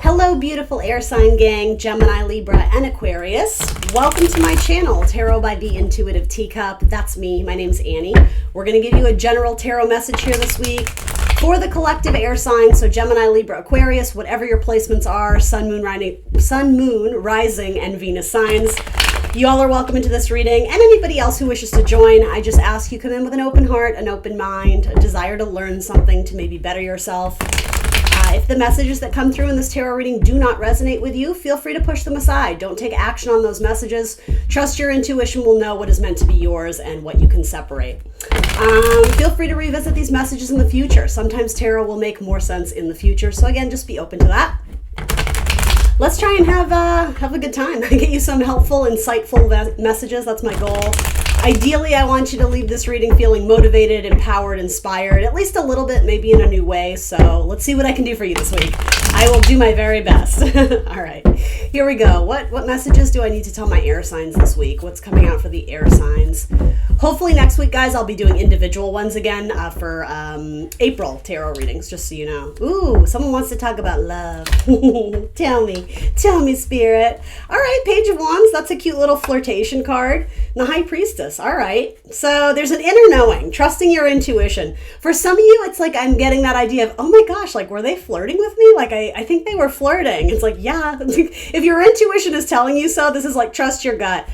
Hello, beautiful air sign gang, Gemini, Libra, and Aquarius. Welcome to my channel, Tarot by the Intuitive Teacup. That's me. My name's Annie. We're going to give you a general tarot message here this week for the collective air signs. So Gemini, Libra, Aquarius, whatever your placements are, sun, moon, rising, and Venus signs. You all are welcome into this reading, and anybody else who wishes to join, I just ask you come in with an open heart, an open mind, a desire to learn something to maybe better yourself. If the messages that come through in this tarot reading do not resonate with you, feel free to push them aside. Don't take action on those messages. Trust your intuition will know what is meant to be yours and what you can separate. Feel free to revisit these messages in the future. Sometimes tarot will make more sense in the future. So again, just be open to that. Let's try and have a good time. Get you some helpful, insightful messages. That's my goal. Ideally, I want you to leave this reading feeling motivated, empowered, inspired, at least a little bit, maybe in a new way. So let's see what I can do for you this week. I will do my very best. All right, here we go. What messages do I need to tell my air signs this week? What's coming out for the air signs? Hopefully next week, guys, I'll be doing individual ones again for April tarot readings, just so you know. Ooh, someone wants to talk about love. Tell me, Spirit. All right, Page of Wands. That's a cute little flirtation card. And the High Priestess. All right. So there's an inner knowing, trusting your intuition. For some of you, it's like I'm getting that idea of, oh my gosh, like, were they flirting with me? Like, I think they were flirting. It's like, yeah. If your intuition is telling you so, this is like, trust your gut.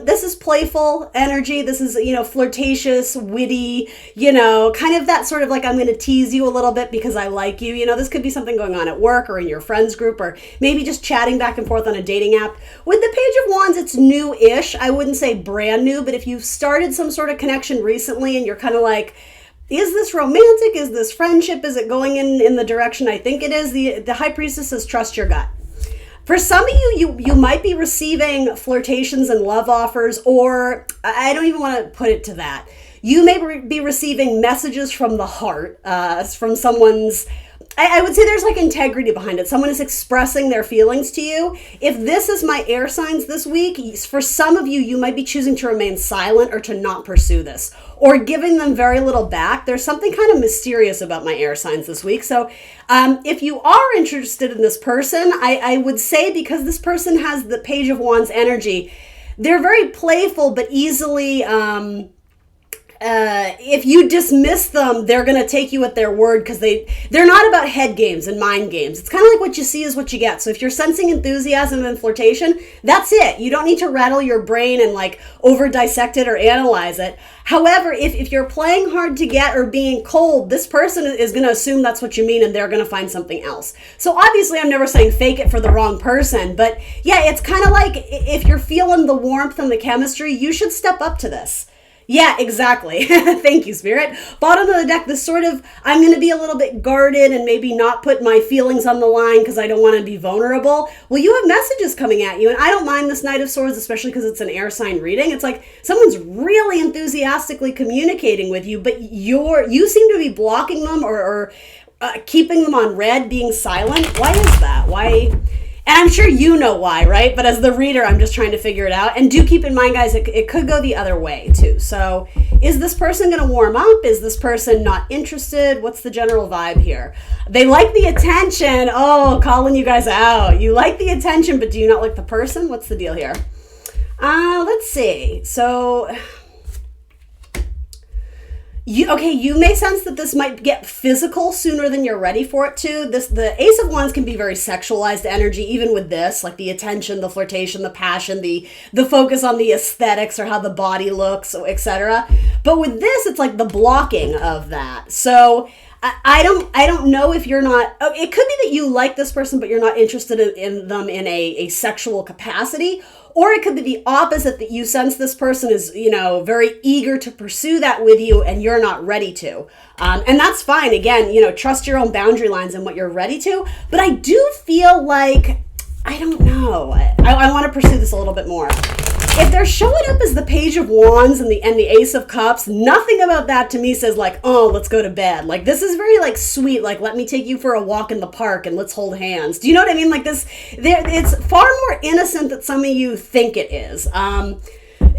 This is playful energy. This is, flirtatious, witty, kind of that sort of like, I'm going to tease you a little bit because I like you. This could be something going on at work or in your friends group or maybe just chatting back and forth on a dating app. With the Page of Wands, it's new-ish. I wouldn't say brand new, but if you've started some sort of connection recently and you're kind of like, is this romantic? Is this friendship? Is it going in the direction I think it is? The High Priestess says, trust your gut. For some of you might be receiving flirtations and love offers, or I don't even want to put it to that. You may be receiving messages from the heart, from someone's, I would say there's like integrity behind it. Someone is expressing their feelings to you. If this is my air signs this week, for some of you, you might be choosing to remain silent or to not pursue this or giving them very little back. There's something kind of mysterious about my air signs this week. So if you are interested in this person, I would say because this person has the Page of Wands energy, they're very playful, but easily... if you dismiss them, they're going to take you at their word because they're not about head games and mind games. It's kind of like what you see is what you get. So if you're sensing enthusiasm and flirtation, that's it. You don't need to rattle your brain and like over dissect it or analyze it. However, if you're playing hard to get or being cold, this person is going to assume that's what you mean and they're going to find something else. So obviously I'm never saying fake it for the wrong person, but yeah, it's kind of like if you're feeling the warmth and the chemistry, you should step up to this. Yeah, exactly. Thank you, Spirit. Bottom of the deck, this sort of, I'm going to be a little bit guarded and maybe not put my feelings on the line because I don't want to be vulnerable. Well, you have messages coming at you, and I don't mind this Knight of Swords, especially because it's an air sign reading. It's like someone's really enthusiastically communicating with you, but you seem to be blocking them or keeping them on red, being silent. Why is that? Why... And I'm sure you know why, right? But as the reader, I'm just trying to figure it out. And do keep in mind, guys, it could go the other way, too. So is this person going to warm up? Is this person not interested? What's the general vibe here? They like the attention. Oh, calling you guys out. You like the attention, but do you not like the person? What's the deal here? Let's see. So... You may sense that this might get physical sooner than you're ready for it to. The Ace of Wands can be very sexualized energy, even with this, like the attention, the flirtation, the passion, the focus on the aesthetics or how the body looks, etc. But with this, it's like the blocking of that. So I don't know if you're not, it could be that you like this person, but you're not interested in them in a sexual capacity. Or it could be the opposite, that you sense this person is, very eager to pursue that with you and you're not ready to. And that's fine. Again, trust your own boundary lines and what you're ready to. But I do feel like, I don't know. I want to pursue this a little bit more. If they're showing up as the Page of Wands and the Ace of Cups, nothing about that to me says like, oh, let's go to bed. Like, this is very like sweet. Like, let me take you for a walk in the park and let's hold hands. Do you know what I mean? Like this, it's far more innocent than some of you think it is.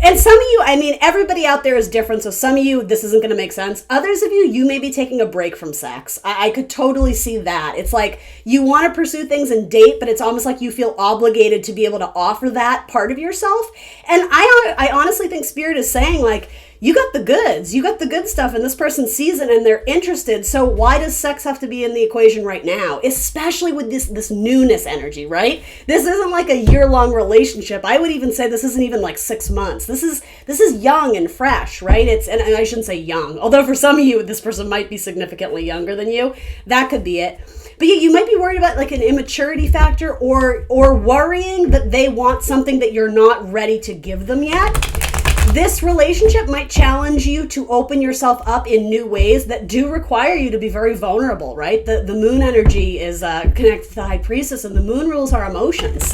And some of you, I mean, everybody out there is different. So some of you, this isn't going to make sense. Others of you, you may be taking a break from sex. I could totally see that. It's like you want to pursue things and date, but it's almost like you feel obligated to be able to offer that part of yourself. And I honestly think Spirit is saying, like, you got the goods, you got the good stuff, and this person sees it and they're interested. So why does sex have to be in the equation right now? Especially with this newness energy, right? This isn't like a year-long relationship. I would even say this isn't even like 6 months. This is young and fresh, right? And I shouldn't say young, although for some of you, this person might be significantly younger than you. That could be it. But yeah, you might be worried about like an immaturity factor or worrying that they want something that you're not ready to give them yet. This relationship might challenge you to open yourself up in new ways that do require you to be very vulnerable, right? The moon energy is connected to the High Priestess, and the moon rules our emotions.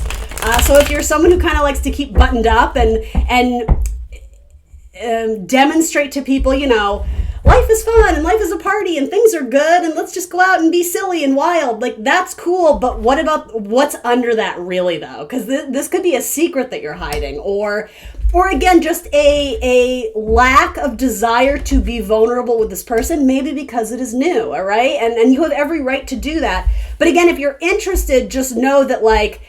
So if you're someone who kind of likes to keep buttoned up and demonstrate to people, you know, life is fun and life is a party and things are good and let's just go out and be silly and wild, like that's cool, but what about what's under that really though? Because this could be a secret that you're hiding, or again, just a lack of desire to be vulnerable with this person, maybe because it is new, all right? And you have every right to do that. But again, if you're interested, just know that, like,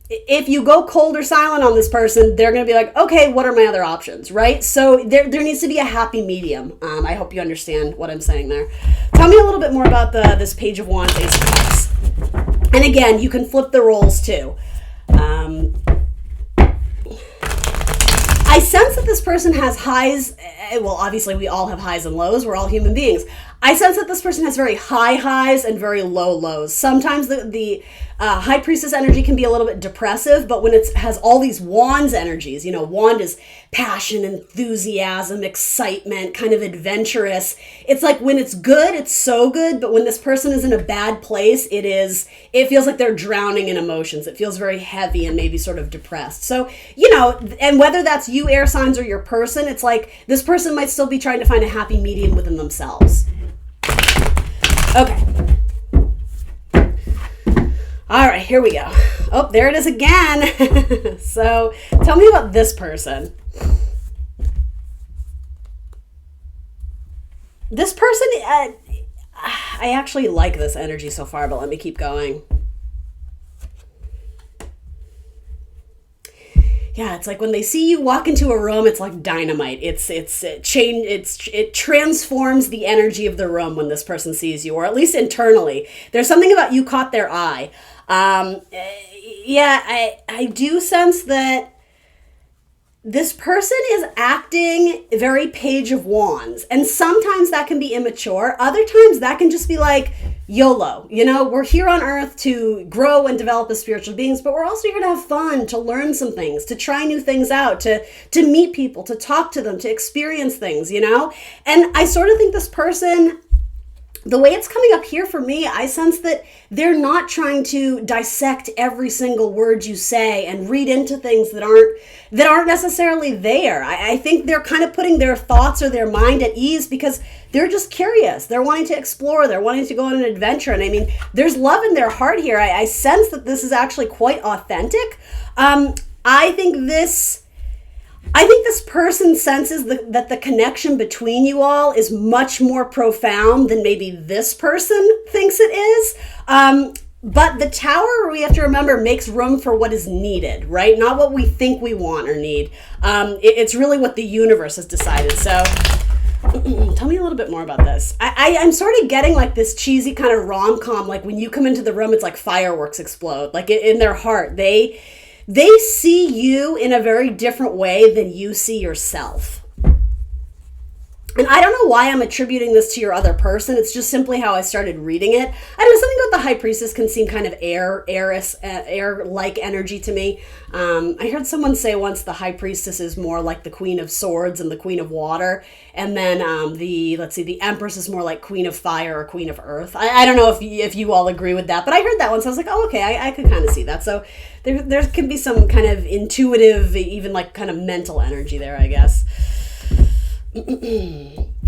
if you go cold or silent on this person, they're going to be like, okay, what are my other options, right? So there needs to be a happy medium. I hope you understand what I'm saying there. Tell me a little bit more about this Page of Wands, Ace of Cups. And again, you can flip the roles too. I sense that this person has highs. Well, obviously we all have highs and lows. We're all human beings. I sense that this person has very high highs and very low lows. Sometimes the High Priestess energy can be a little bit depressive, but when it has all these Wands energies, you know, Wand is passion, enthusiasm, excitement, kind of adventurous. It's like when it's good, it's so good, but when this person is in a bad place, it feels like they're drowning in emotions. It feels very heavy and maybe sort of depressed. So, you know, and whether that's you air signs or your person, it's like this person might still be trying to find a happy medium within themselves. Okay. All right, here we go. Oh, there it is again. So tell me about this person. This person, I actually like this energy so far, but let me keep going. Yeah, it's like when they see you walk into a room, it's like dynamite. It transforms the energy of the room when this person sees you, or at least internally. There's something about you caught their eye. Yeah, I do sense that this person is acting very Page of Wands, and sometimes that can be immature. Other times that can just be like YOLO. You know, we're here on earth to grow and develop as spiritual beings, but we're also here to have fun, to learn some things, to try new things out, to meet people, to talk to them, to experience things, you know? And I sort of think this person, the way it's coming up here for me, I sense that they're not trying to dissect every single word you say and read into things that aren't necessarily there. I think they're kind of putting their thoughts or their mind at ease because they're just curious. They're wanting to explore. They're wanting to go on an adventure. And I mean, there's love in their heart here. I sense that this is actually quite authentic. I think this person senses that the connection between you all is much more profound than maybe this person thinks it is. But the Tower, we have to remember, makes room for what is needed, right? Not what we think we want or need. It's really what the universe has decided. So tell me a little bit more about this. I'm sort of getting like this cheesy kind of rom-com, like when you come into the room, it's like fireworks explode. Like in their heart, they see you in a very different way than you see yourself. And I don't know why I'm attributing this to your other person. It's just simply how I started reading it. I don't know, something about the High Priestess can seem kind of air-like energy to me. I heard someone say once the High Priestess is more like the Queen of Swords and the Queen of Water. And then the Empress is more like Queen of Fire or Queen of Earth. I don't know if you all agree with that, but I heard that once. I was like, oh, okay, I could kind of see that. So there can be some kind of intuitive, even like kind of mental energy there, I guess.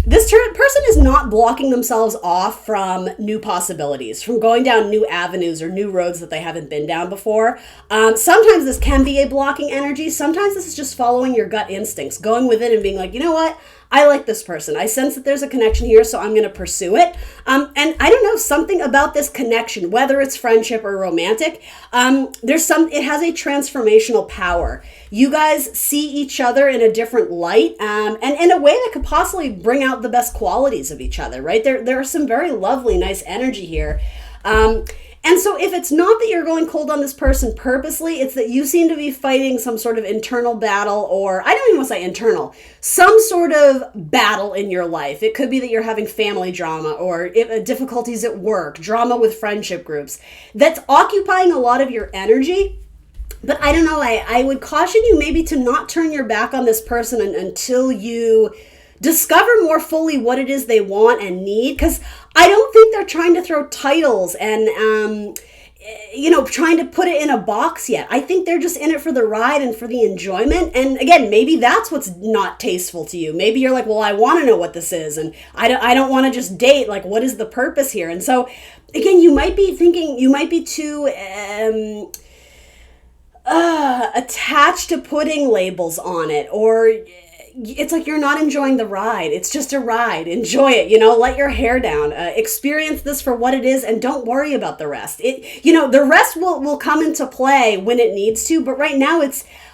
This person is not blocking themselves off from new possibilities, from going down new avenues or new roads that they haven't been down before. Sometimes this can be a blocking energy. Sometimes this is just following your gut instincts, going within and being like, you know what? I like this person. I sense that there's a connection here, so I'm going to pursue it. And I don't know, something about this connection, whether it's friendship or romantic, it has a transformational power. You guys see each other in a different light, and in a way that could possibly bring out the best qualities of each other, right? There are some very lovely, nice energy here. And so if it's not that you're going cold on this person purposely, it's that you seem to be fighting some sort of internal battle, or I don't even want to say internal, some sort of battle in your life. It could be that you're having family drama or difficulties at work, drama with friendship groups. That's occupying a lot of your energy. But I don't know, I would caution you maybe to not turn your back on this person until you discover more fully what it is they want and need, because I don't think they're trying to throw titles and, trying to put it in a box yet. I think they're just in it for the ride and for the enjoyment. And again, maybe that's what's not tasteful to you. Maybe you're like, well, I want to know what this is, and I don't want to just date. Like, what is the purpose here? And so, again, you might be thinking, you might be too attached to putting labels on it, or it's like you're not enjoying the ride. It's just a ride. Enjoy it, let your hair down. Experience this for what it is, and don't worry about the rest. The rest will come into play when it needs to, but right now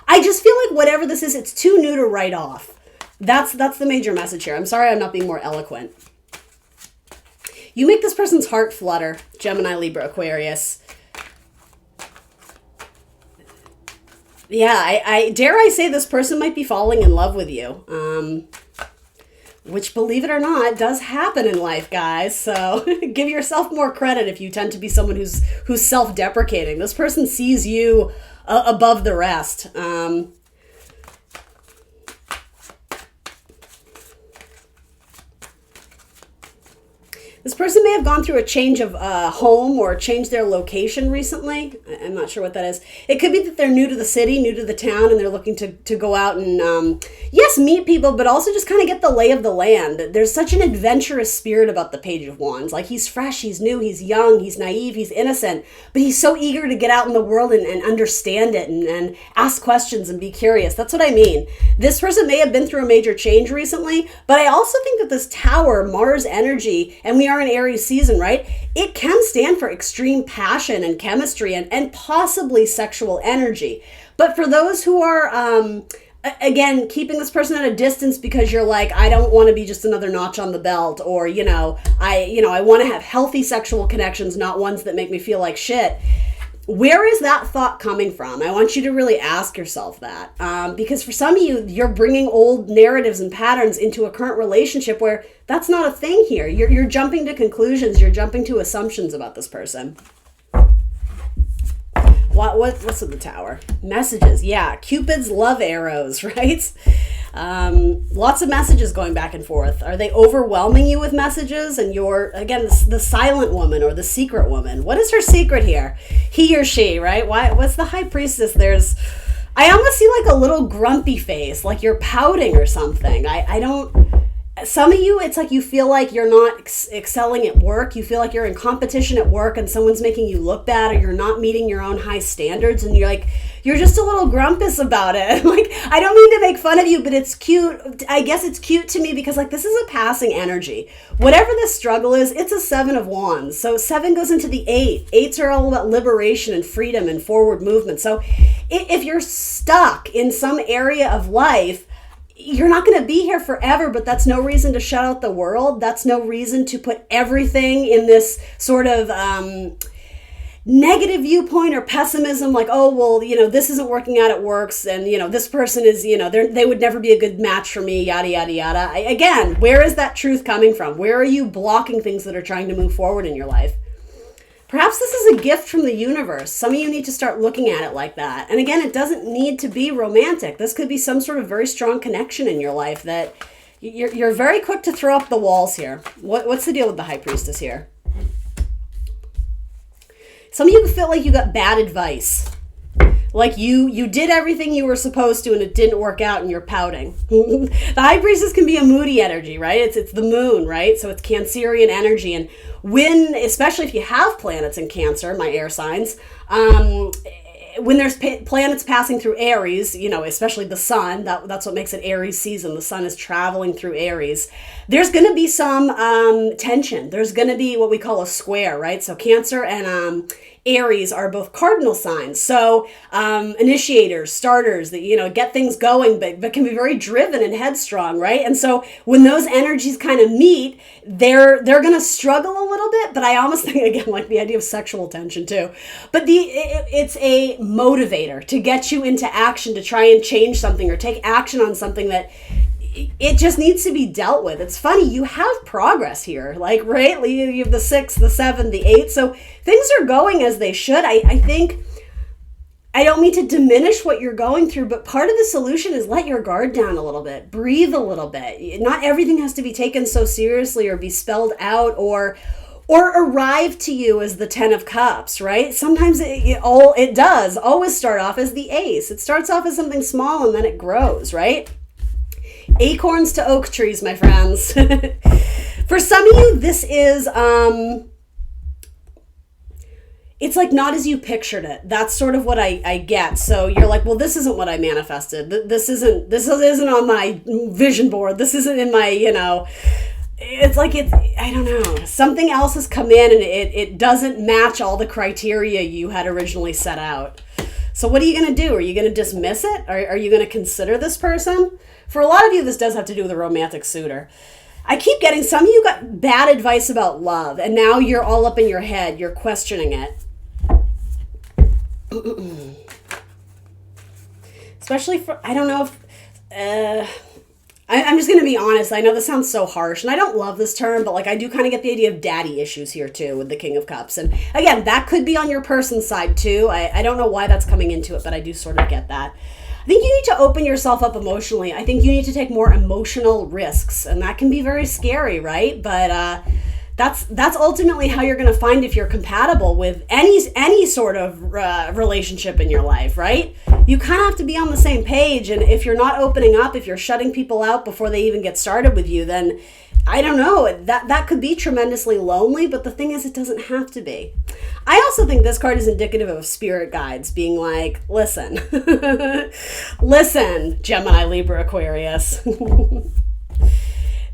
I just feel like whatever this is, it's too new to write off. That's the major message here. I'm sorry I'm not being more eloquent. You make this person's heart flutter, Gemini, Libra, Aquarius. Yeah, I dare I say this person might be falling in love with you, which, believe it or not, does happen in life, guys. So give yourself more credit if you tend to be someone who's self-deprecating. This person sees you above the rest. This person may have gone through a change of home or changed their location recently. I'm not sure what that is. It could be that they're new to the city, new to the town, and they're looking to go out and, yes, meet people, but also just kind of get the lay of the land. There's such an adventurous spirit about the Page of Wands. Like, he's fresh, he's new, he's young, he's naive, he's innocent, but he's so eager to get out in the world and understand it and ask questions and be curious. That's what I mean. This person may have been through a major change recently, but I also think that this Tower, Mars energy, and we are in Aries season, right? It can stand for extreme passion and chemistry and possibly sexual energy. But for those who are, again, keeping this person at a distance because you're like, I don't want to be just another notch on the belt, or, I want to have healthy sexual connections, not ones that make me feel like shit. Where is that thought coming from? I want you to really ask yourself that, because for some of you, you're bringing old narratives and patterns into a current relationship where that's not a thing here. You're jumping to conclusions. You're jumping to assumptions about this person. What's with the Tower? Messages. Yeah, Cupid's love arrows, right? Lots of messages going back and forth. Are they overwhelming you with messages? And you're, again, the silent woman or the secret woman. What is her secret here? He or she, right? What's the High Priestess? I almost see like a little grumpy face, like you're pouting or something. Some of you, it's like you feel like you're not excelling at work. You feel like you're in competition at work and someone's making you look bad, or you're not meeting your own high standards, and you're just a little grumpus about it. Like, I don't mean to make fun of you, but it's cute. I guess it's cute to me because, like, this is a passing energy. Whatever this struggle is, it's a 7 of Wands. So 7 goes into the 8. 8s are all about liberation and freedom and forward movement. So if you're stuck in some area of life, you're not going to be here forever, but that's no reason to shut out the world. That's no reason to put everything in this sort of negative viewpoint or pessimism, like, oh, well, this isn't working out, it works, and, this person is, they would never be a good match for me, yada, yada, yada. Again, where is that truth coming from? Where are you blocking things that are trying to move forward in your life? Perhaps this is a gift from the universe. Some of you need to start looking at it like that. And again, it doesn't need to be romantic. This could be some sort of very strong connection in your life that you're very quick to throw up the walls here. What's the deal with the High Priestess here? Some of you feel like you got bad advice. Like you did everything you were supposed to and it didn't work out and you're pouting. The High Priestess can be a moody energy, right? It's the moon, right? So it's Cancerian energy. And when, especially if you have planets in Cancer, my air signs, when there's planets passing through Aries, especially the sun, that's what makes it Aries season. The sun is traveling through Aries. There's going to be some tension. There's going to be what we call a square, right? So Cancer and Aries are both cardinal signs. So initiators, starters that, get things going, but can be very driven and headstrong, right? And so when those energies kind of meet, they're going to struggle a little bit, but I almost think, again, like the idea of sexual tension too. But it's a motivator to get you into action, to try and change something or take action on something that it just needs to be dealt with. It's funny, you have progress here, like, right? You have the 6, the 7, the 8. So things are going as they should. I think, I don't mean to diminish what you're going through, but part of the solution is let your guard down a little bit, breathe a little bit. Not everything has to be taken so seriously or be spelled out or arrive to you as the 10 of Cups, right? Sometimes it does always start off as the Ace. It starts off as something small and then it grows, right? Acorns to oak trees, my friends. For some of you, this is, it's like not as you pictured it. That's sort of what I get. So you're like, well, this isn't what I manifested. This isn't on my vision board. This isn't in my, it's like, I don't know. Something else has come in and it doesn't match all the criteria you had originally set out. So what are you going to do? Are you going to dismiss it? Are you going to consider this person? For a lot of you, this does have to do with a romantic suitor. I keep getting, some of you got bad advice about love, and now you're all up in your head. You're questioning it. Especially for, I don't know if, I'm just going to be honest. I know this sounds so harsh, and I don't love this term, but like I do kind of get the idea of daddy issues here too with the King of Cups. And again, that could be on your person's side too. I don't know why that's coming into it, but I do sort of get that. I think you need to open yourself up emotionally. I think you need to take more emotional risks, and that can be very scary, right? But that's ultimately how you're going to find if you're compatible with any sort of relationship in your life, right? You kind of have to be on the same page, and if you're not opening up, if you're shutting people out before they even get started with you, then I don't know, that could be tremendously lonely, but the thing is, it doesn't have to be. I also think this card is indicative of spirit guides being like, listen, listen, Gemini, Libra, Aquarius.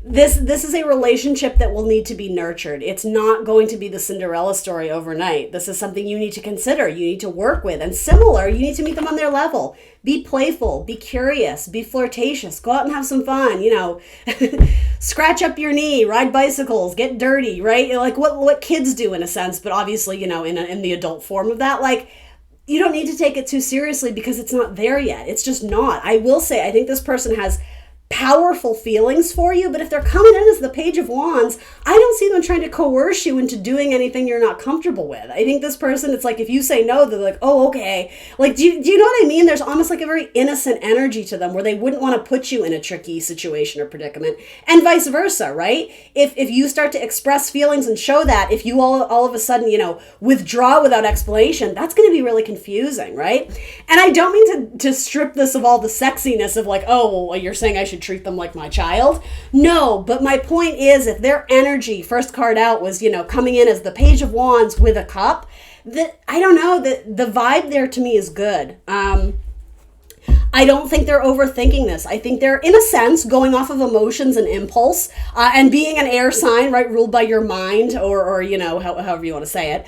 This is a relationship that will need to be nurtured. It's not going to be the Cinderella story overnight. This is something you need to consider, you need to work with. And similar, you need to meet them on their level. Be playful, be curious, be flirtatious, go out and have some fun, scratch up your knee, ride bicycles, get dirty, right? Like what kids do in a sense, but obviously, in the adult form of that, like, you don't need to take it too seriously because it's not there yet. It's just not. I will say, I think this person has powerful feelings for you, but if they're coming in as the Page of Wands, I don't see them trying to coerce you into doing anything you're not comfortable with. I think this person, it's like if you say no, they're like, oh, okay. Like, do you know what I mean? There's almost like a very innocent energy to them where they wouldn't want to put you in a tricky situation or predicament, and vice versa, right? If you start to express feelings and show that, if you all of a sudden, withdraw without explanation, that's going to be really confusing, right? And I don't mean to strip this of all the sexiness of like, oh, well, you're saying I should treat them like my child. No, but my point is, if their energy, first card out, was, coming in as the Page of Wands with a cup, that I don't know, the vibe there to me is good. I don't think they're overthinking this. I think they're, in a sense, going off of emotions and impulse, and being an air sign, right, ruled by your mind, or however you want to say it,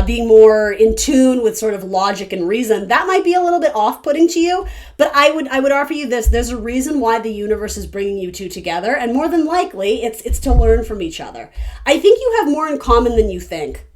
being more in tune with sort of logic and reason. That might be a little bit off-putting to you, but I would offer you this. There's a reason why the universe is bringing you two together, and more than likely, it's to learn from each other. I think you have more in common than you think.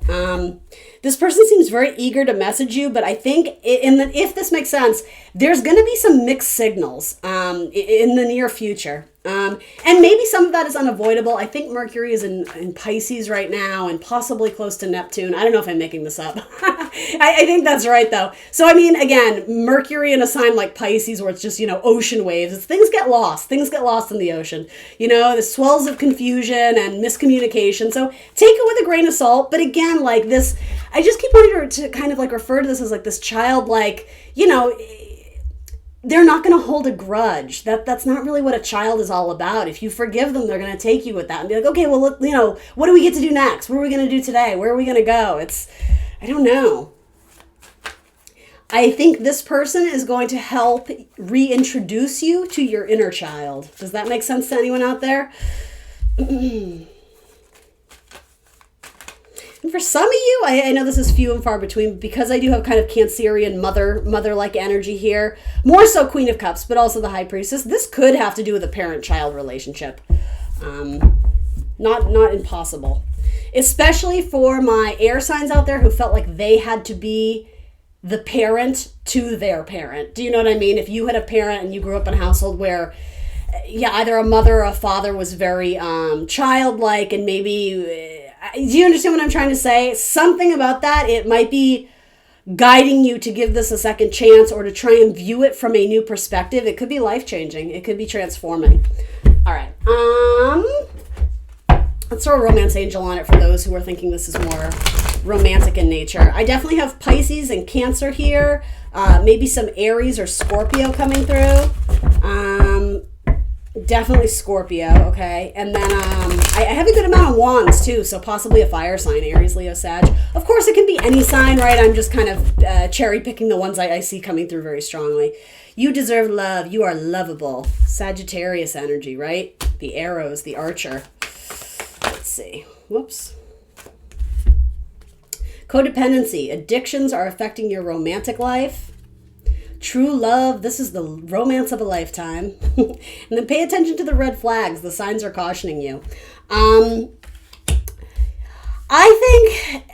This person seems very eager to message you, but I think if this makes sense, there's going to be some mixed signals in the near future. And maybe some of that is unavoidable. I think Mercury is in Pisces right now and possibly close to Neptune. I don't know if I'm making this up. I think that's right, though. So, I mean, again, Mercury in a sign like Pisces where it's just, ocean waves. Things get lost. Things get lost in the ocean. The swells of confusion and miscommunication. So take it with a grain of salt. But again, like this, I just keep wanting to kind of like refer to this as like this childlike, they're not going to hold a grudge. That's not really what a child is all about. If you forgive them, they're going to take you with that and be like, okay, well, what do we get to do next? What are we going to do today? Where are we going to go? I don't know. I think this person is going to help reintroduce you to your inner child. Does that make sense to anyone out there? And for some of you, I know this is few and far between, but because I do have kind of Cancerian mother-like energy here, more so Queen of Cups, but also the High Priestess, this could have to do with a parent-child relationship. Not impossible. Especially for my air signs out there who felt like they had to be the parent to their parent. Do you know what I mean? If you had a parent and you grew up in a household where either a mother or a father was very childlike and maybe... do you understand what I'm trying to say? Something about that, it might be guiding you to give this a second chance or to try and view it from a new perspective. It could be life-changing. It could be transforming. All right. Let's throw a romance angel on it for those who are thinking this is more romantic in nature. I definitely have Pisces and Cancer here. Maybe some Aries or Scorpio coming through. Definitely Scorpio, okay? And then I have a good amount of wands, too, so possibly a fire sign, Aries, Leo, Sag. Of course, it can be any sign, right? I'm just kind of cherry-picking the ones I see coming through very strongly. You deserve love. You are lovable. Sagittarius energy, right? The arrows, the archer. Let's see. Whoops. Codependency. Addictions are affecting your romantic life. True love, this is the romance of a lifetime. And then pay attention to the red flags. The signs are cautioning you. I think,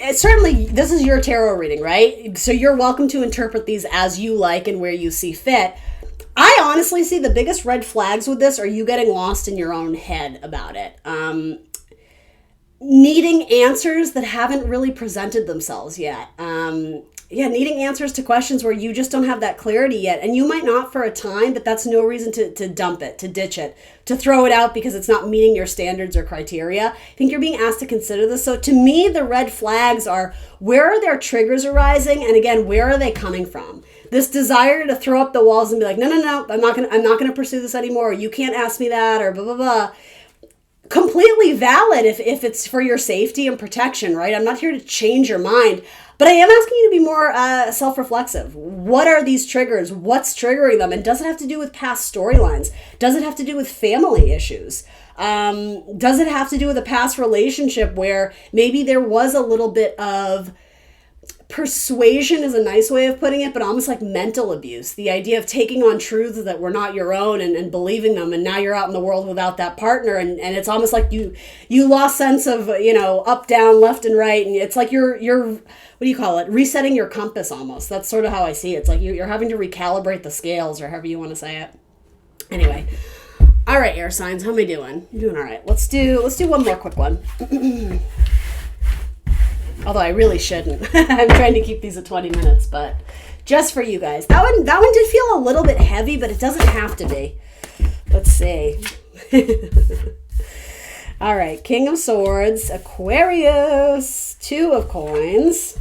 and certainly this is your tarot reading, right? So you're welcome to interpret these as you like and where you see fit. I honestly see the biggest red flags with this are you getting lost in your own head about it. Needing answers that haven't really presented themselves yet. Needing answers to questions where you just don't have that clarity yet. And you might not for a time, but that's no reason to dump it, to ditch it, to throw it out because it's not meeting your standards or criteria. I think you're being asked to consider this. So to me, the red flags are, where are their triggers arising? And again, where are they coming from? This desire to throw up the walls and be like, no, I'm not gonna pursue this anymore. Or you can't ask me that, or blah, blah, blah. Completely valid if it's for your safety and protection, right? I'm not here to change your mind, but I am asking you to be more self-reflexive. What are these triggers? What's triggering them? And does it have to do with past storylines? Does it have to do with family issues? Does it have to do with a past relationship where maybe there was a little bit of persuasion is a nice way of putting it, but almost like mental abuse. The idea of taking on truths that were not your own and believing them, and now you're out in the world without that partner, and it's almost like you lost sense of, up, down, left, and right, and it's like you're what do you call it? Resetting your compass almost. That's sort of how I see it. It's like you're having to recalibrate the scales, or however you want to say it. Anyway. All right, air signs, how am I doing? I'm doing all right. Let's do one more quick one. Although I really shouldn't. I'm trying to keep these at 20 minutes, but just for you guys. That one did feel a little bit heavy, but it doesn't have to be. Let's see. All right, King of Swords, Aquarius, 2 of Coins,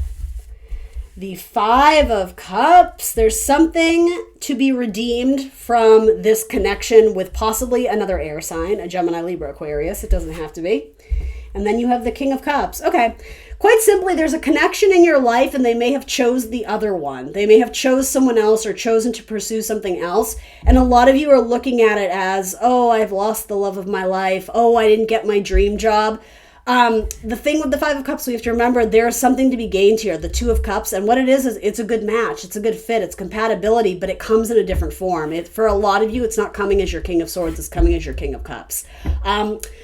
the 5 of Cups. There's something to be redeemed from this connection with possibly another air sign, a Gemini, Libra, Aquarius. It doesn't have to be. And then you have the King of Cups. Okay. Quite simply, there's a connection in your life and they may have chose the other one. They may have chose someone else or chosen to pursue something else. And a lot of you are looking at it as, oh, I've lost the love of my life. Oh, I didn't get my dream job. The thing with the 5 of Cups, we have to remember there's something to be gained here, the 2 of Cups. And what it is it's a good match. It's a good fit. It's compatibility, but it comes in a different form. For a lot of you, it's not coming as your King of Swords. It's coming as your King of Cups.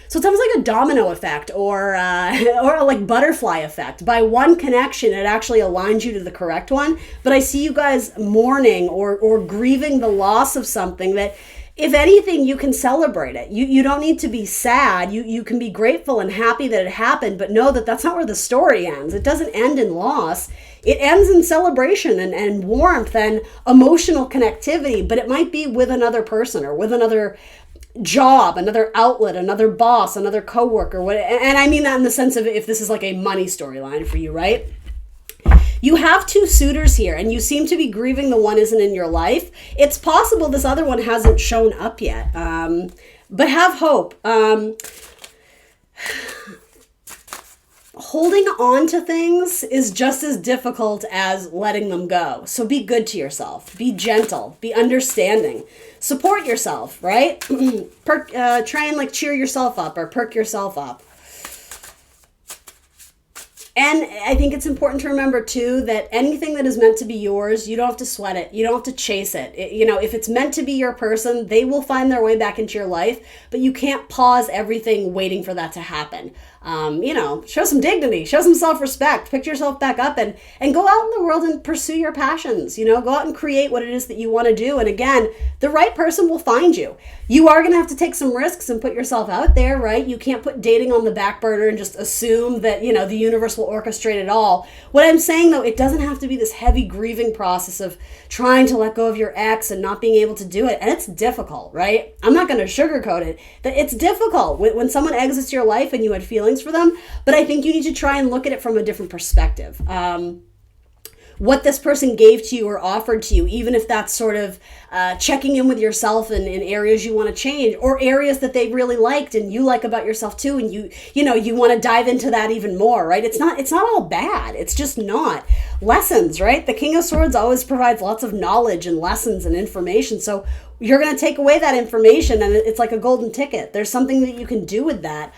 So it's almost like a domino effect or like butterfly effect. By one connection, it actually aligns you to the correct one. But I see you guys mourning or grieving the loss of something that if anything, you can celebrate it. You don't need to be sad. You can be grateful and happy that it happened, but know that that's not where the story ends. It doesn't end in loss. It ends in celebration and warmth and emotional connectivity, but it might be with another person or with another job, another outlet, another boss, another coworker. And I mean that in the sense of if this is like a money storyline for you, right? You have two suitors here, and you seem to be grieving the one isn't in your life. It's possible this other one hasn't shown up yet, but have hope. Holding on to things is just as difficult as letting them go. So be good to yourself. Be gentle. Be understanding. Support yourself, right? Try and cheer yourself up or perk yourself up. And I think it's important to remember, too, that anything that is meant to be yours, you don't have to sweat it. You don't have to chase it. If it's meant to be your person, they will find their way back into your life, but you can't pause everything waiting for that to happen. Show some dignity, show some self-respect, pick yourself back up and go out in the world and pursue your passions, go out and create what it is that you want to do. And again, the right person will find you. You are going to have to take some risks and put yourself out there, right? You can't put dating on the back burner and just assume that, the universe will orchestrate it all. What I'm saying, though, it doesn't have to be this heavy grieving process of trying to let go of your ex and not being able to do it. And it's difficult, right? I'm not going to sugarcoat it. That it's difficult when someone exits your life and you had feelings for them, but I think you need to try and look at it from a different perspective. What this person gave to you or offered to you, even if that's sort of checking in with yourself in areas you want to change or areas that they really liked and you like about yourself too, and you want to dive into that even more, right? It's not all bad. It's just not. Lessons, right? The King of Swords always provides lots of knowledge and lessons and information. So you're going to take away that information and it's like a golden ticket. There's something that you can do with that.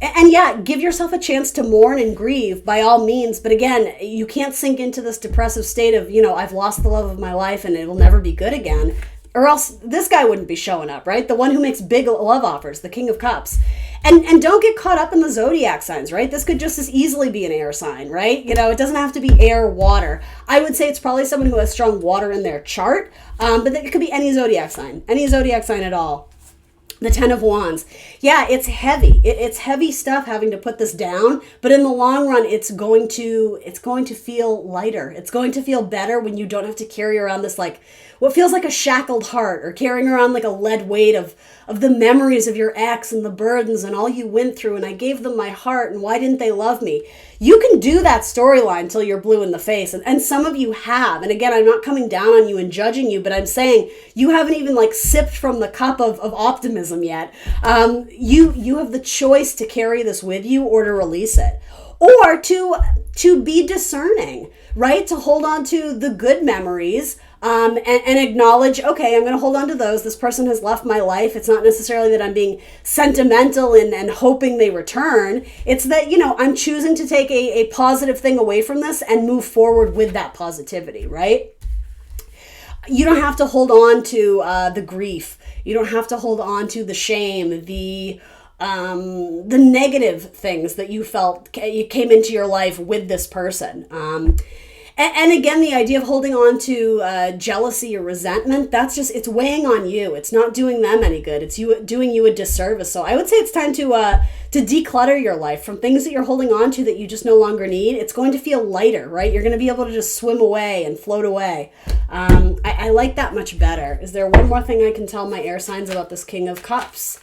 And yeah, give yourself a chance to mourn and grieve by all means. But again, you can't sink into this depressive state of, I've lost the love of my life and it will never be good again. Or else this guy wouldn't be showing up, right? The one who makes big love offers, the King of Cups. And don't get caught up in the zodiac signs, right? This could just as easily be an air sign, right? It doesn't have to be air, water. I would say it's probably someone who has strong water in their chart, but it could be any zodiac sign at all. The Ten of Wands. Yeah, it's heavy. It's heavy stuff having to put this down, but in the long run, it's going to feel lighter. It's going to feel better when you don't have to carry around this what feels like a shackled heart or carrying around like a lead weight of the memories of your ex and the burdens and all you went through and I gave them my heart and why didn't they love me? You can do that storyline till you're blue in the face. And some of you have. And again, I'm not coming down on you and judging you, but I'm saying you haven't even sipped from the cup of optimism yet. You have the choice to carry this with you or to release it. Or to be discerning, right? To hold on to the good memories and acknowledge, okay, I'm going to hold on to those. This person has left my life. It's not necessarily that I'm being sentimental and hoping they return. It's that, I'm choosing to take a positive thing away from this and move forward with that positivity, right? You don't have to hold on to the grief. You don't have to hold on to the shame, the negative things that you felt you came into your life with this person. And again, the idea of holding on to jealousy or resentment, it's weighing on you. It's not doing them any good. It's doing you a disservice. So I would say it's time to declutter your life from things that you're holding on to that you just no longer need. It's going to feel lighter, right? You're going to be able to just swim away and float away. I like that much better. Is there one more thing I can tell my air signs about this King of Cups?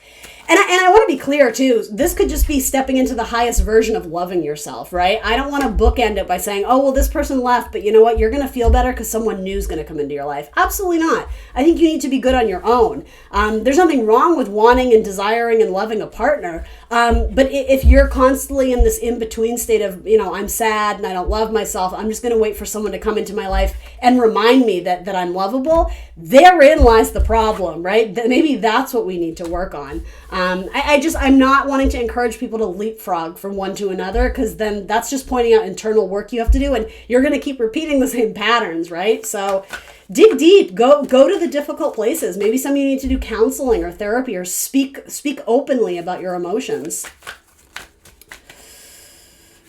And I want to be clear, too. This could just be stepping into the highest version of loving yourself, right? I don't want to bookend it by saying, oh, well, this person left, but you know what? You're going to feel better because someone new is going to come into your life. Absolutely not. I think you need to be good on your own. There's nothing wrong with wanting and desiring and loving a partner. But if you're constantly in this in-between state of, I'm sad and I don't love myself, I'm just going to wait for someone to come into my life and remind me that I'm lovable, therein lies the problem, right? Maybe that's what we need to work on. I'm not wanting to encourage people to leapfrog from one to another because then that's just pointing out internal work you have to do and you're going to keep repeating the same patterns, right? So dig deep, go to the difficult places. Maybe some of you need to do counseling or therapy or speak openly about your emotions.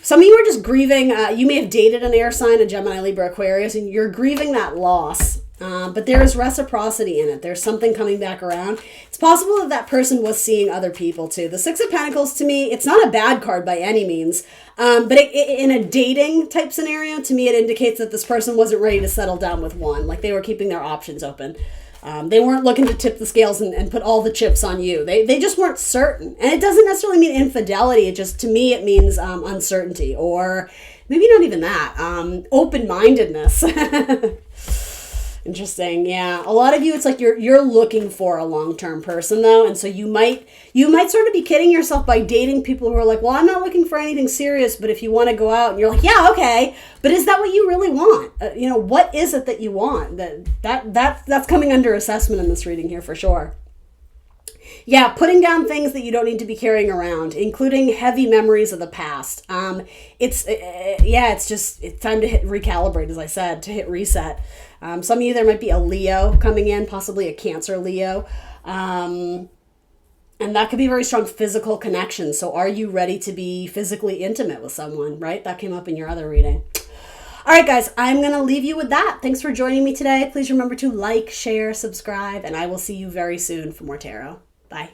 Some of you are just grieving. You may have dated an air sign, a Gemini, Libra, Aquarius, and you're grieving that loss. But there is reciprocity in it. There's something coming back around. It's possible that that person was seeing other people too. The Six of Pentacles, to me, it's not a bad card by any means. But in a dating type scenario, to me, it indicates that this person wasn't ready to settle down with one. Like they were keeping their options open. They weren't looking to tip the scales and put all the chips on you. They just weren't certain. And it doesn't necessarily mean infidelity. It just, to me, it means uncertainty, or maybe not even that. Open-mindedness. Interesting. Yeah. A lot of you, it's like you're looking for a long-term person though. And so you might sort of be kidding yourself by dating people who are like, well, I'm not looking for anything serious, but if you want to go out, and you're like, yeah, okay. But is that what you really want? What is it that you want? That's coming under assessment in this reading here for sure. Yeah, putting down things that you don't need to be carrying around, including heavy memories of the past. It's time to recalibrate, as I said, to hit reset. Some of you, there might be a Leo coming in, possibly a Cancer Leo. And that could be a very strong physical connection. So are you ready to be physically intimate with someone, right? That came up in your other reading. All right, guys, I'm going to leave you with that. Thanks for joining me today. Please remember to like, share, subscribe, and I will see you very soon for more tarot. Bye.